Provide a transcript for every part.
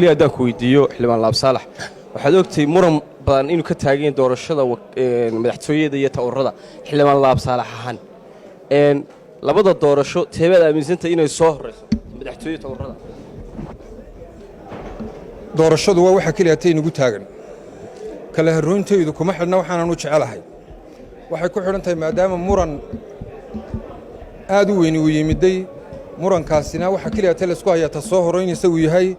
haddaan ku weydiiyo xildhibaan Laab Saalax waxaad ogtay muran badan inuu ka taagan doorashada madaxtooyada iyo tawarrada xildhibaan Laab Saalax ahaan labada doorasho teebad aaminsantay inay soo horeyso madaxtooyada tawarrada doorashadu waa waxa kaliya tay nagu taagan kala haroontaydu kuma xidhna waxaan u jecelahay waxay ku xidhan tahay maadaama muran aad u weyn uu yimiday murankaasina waxa kaliya tay la isku hayaa soo horeynaysa uu yahay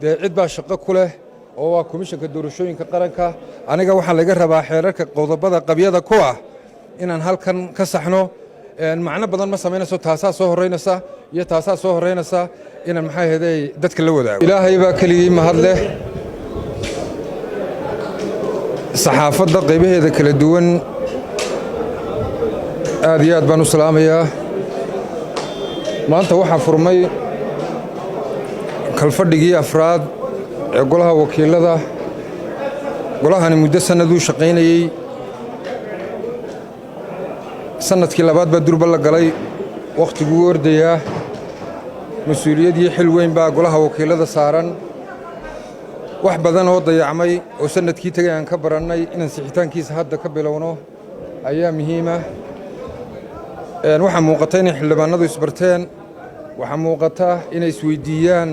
cid baa shaqo ku leh oo waa komishanka doorashooyinka qaranka aniga waxaan laga rabaa xeerarka qodobada qabyada ku ah inaan halkan ka saxno macna badan ma sameynayso taasaa soo horeynaysa iyo taasaa soo horeynaysa inaan maxay ahaday dadka la wadaago ilaahay baa kaliya mahad leh saxaafadda qaybaheeda kala duwan aad iyo aad baan u salaamayaa maanta waxaa furmay kalfadhigii afraad ee golaha wakiilada golahani muddo sanad uu shaqaynayay sanadkii labaad baa durba la galay wakhtiguu ordayaa mas-uuliyad iyo xil weyn baa golaha wakiilada saaran wax badan oo dayacmay oo sanadkii tegay aan ka barannay inaan sixitaankiisa hadda ka bilowno ayaa muhiima waxaa muuqata inay xildhibaanadu isbarteen waxaa muuqata inay isweydiiyaan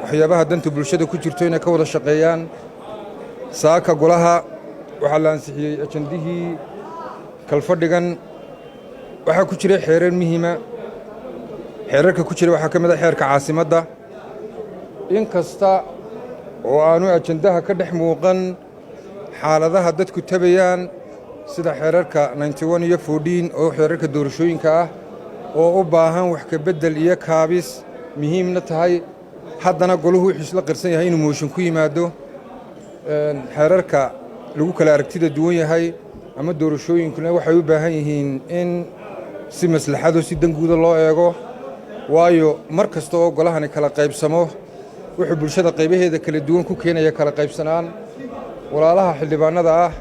waxyaabaha danta bulshada ku jirto inay ka wada shaqeeyaan saaka golaha waxaa la ansixiyey ajandihii kalfadhigan waxaa ku jiray xeerar muhiima xeerarka ku jira waxaa ka mid ah xeerka caasimadda in kasta oo aanu ajandaha ka dhex muuqan xaaladaha dadku tabayaan sida xeerarka 91 iyo 14 oo xeerarka doorashooyinka ah oo u baahan wax ka bedel iyo kaabis muhiimna tahay haddana golahu wuxuu isla qirsan yahay inuu mooshin ku yimaado xeerarka lagu kala aragtida duwan yahay ama doorashooyinkuna waxay u baahan yihiin in si maslaxado si danguuda loo eego waayo mar kasta oo golahani kala qaybsamo wuxuu bulshada qaybaheeda kala duwan ku keenaya kala qaybsanaan walaalaha xildhibaanada ah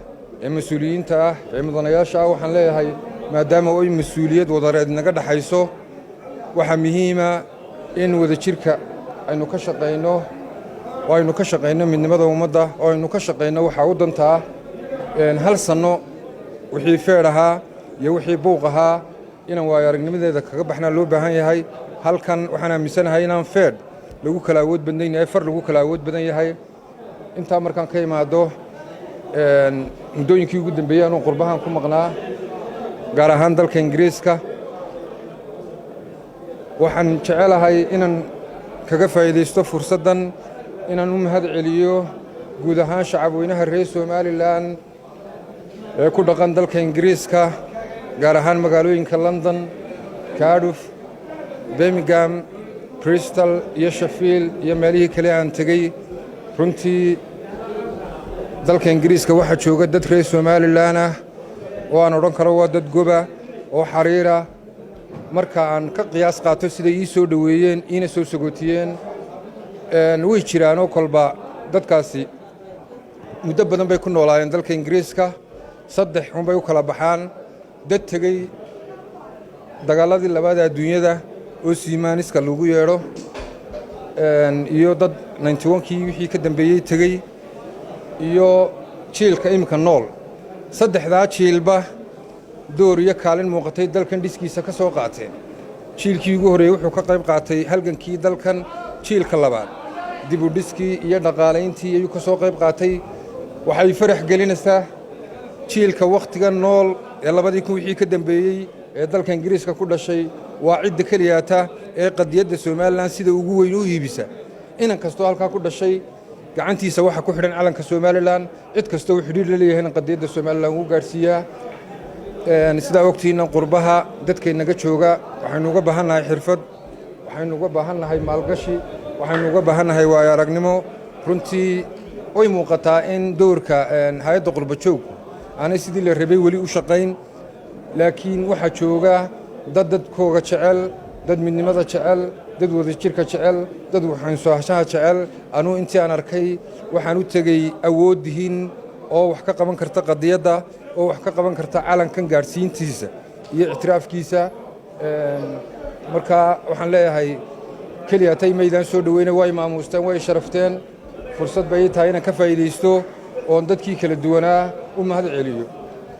ee mas-uuliyiinta ah ee mudanayaasha ah waxaan leeyahay maadaama ay mas-uuliyad wadareed naga dhaxayso waxaa muhiima in wadajirka aynu ka shaqayno oo aynu ka shaqayno midnimada ummadda oo aynu ka shaqayno waxaa u dantaa hal sanno wixii feer ahaa iyo wixii buuq ahaa inaan waayo aragnimadeeda kaga baxnaa loo baahan yahay halkan waxaan aaminsanahay inaan feer lagu kala awood badnayn yahay far lagu kala awood badan yahay intaa markaan ka imaado muddooyinkii ugu dambeeyey anuu qurbahan ku maqnaa gaar ahaan dalka ingiriiska waxaan jecelahay inaan kaga faa'iidaysto fursaddan inaan u mahad celiyo guud ahaan shacabweynaha reer somalilan ee ku dhaqan dalka ingiriiska gaar ahaan magaalooyinka london cardiff birmingham bristol iyo sheffield iyo meelihii kale aan tegey runtii dalka ingiriiska waxaa jooga dad reer somalilan ah oo aan odhan karo waa dad goba oo xariira marka aan ka qiyaas qaato siday ii soo dhoweeyeen iina soo sagootiyeen way jiraanoo kolba dadkaasi muddo badan bay ku noolaayeen dalka ingiriiska saddex unbay u kala baxaan dad tegey dagaaladii labaada adduunyada oo siimaaniska lagu yeedho iyo dad 91kii wixii ka dambeeyey tegey iyo jiilka iminka nool saddexdaa jiilba door iyo kaalin muuqatay dalkan dhiskiisa ka soo qaateen jiilkii ugu horreeyey wuxuu ka qayb qaatay halgankii dalkan jiilka labaad dib u dhiskii iyo dhaqaalayntii ayuu ka soo qayb qaatay waxay farax gelinaysaa jiilka wakhtiga nool ee 2000 wixii ka dambeeyey ee dalka ingiriiska ku dhashay waa cidda keliyaata ee qadiyadda somalilan sida ugu weyn u hiibisa inan kastoo halkaa ku dhashay gacantiisa waxa ku xidhan calanka somalilan cid kasta uu xidhiir la leeyahay in qadiyadda somalilan uu gaarsiiyaa sidaa ogtiina qurbaha dadkeennaga jooga waxaynu uga baahannahay xirfad waxaynu uga baahannahay maalgashi waxaynu uga baahannahay waayo aragnimo runtii way muuqataa in doorka hay-adda qurbajoog aanay sidii la rabay weli u shaqayn laakiin waxaa jooga dad dadkooga jecel dad midnimada jecel dad wadajirka jecel dad waxaansoahashaha jecel anuu intii aan arkay waxaan u tegey awooddihiin oo wax ka qaban karta qadiyadda oo wax ka qaban karta calankan gaadhsiintiisa iyo ictiraafkiisa marka waxaan leeyahay keliya tay maydaan soo dhoweyna way maamuusteen way sharafteen fursad bay tahay inaan ka faa'iidaysto oon dadkii kala duwanaa u mahad celiyo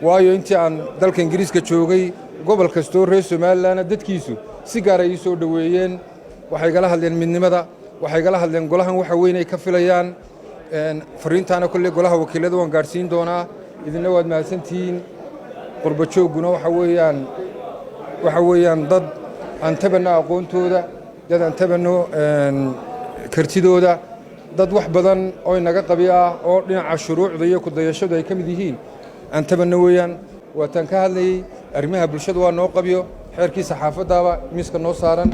waayo intii aan dalka ingiriiska joogay gobol kastoo reer somalilanna dadkiisu si gaar ay ii soo dhoweeyeen waxay gala hadleen midnimada waxay gala hadleen golahan waxa weyn ay ka filayaan fariintaana kolley golaha wakiilada waan gaadhsiin doonaa idinna waad mahadsantihiin qurba joogguna waxa weeyaan dad aan tabanno aqoontooda dad aan tabanno kartidooda dad wax badan oo inaga qabi ah oo dhinaca shuruucda iyo kudayashadu ay ka mid yihiin aan tabanno weeyaan waataan ka hadlayey arrimaha bulshada waa noo qabyo xeerkii saxaafaddaaba miiska noo saaran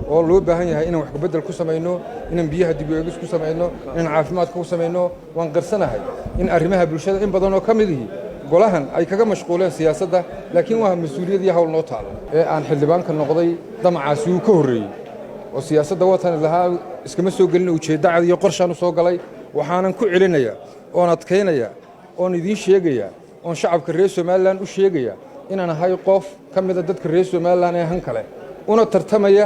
oo loo baahan yahay inaan wax kabeddel ku samayno inaan biyaha dib u eegis ku samayno inaan caafimaadka ku samayno waan qarsanahay in arrimaha bulshada in badan oo ka mid ihi golahan ay kaga mashquuleen siyaasadda laakiin waa mas-uuliyad iyo hawl noo taalo ee aan xildhibaanka noqday damacaasi uu ka horreeyey oo siyaasadda watan lahaa iskama soo gelin ujeedda cad iyo qorshaan u soo galay waxaanan ku celinayaa oon adkaynayaa oon idiin sheegayaa oon shacabka reer somalilan u sheegayaa inaan ahay qof ka mida dadka reer somalilan ee han kale una tartamaya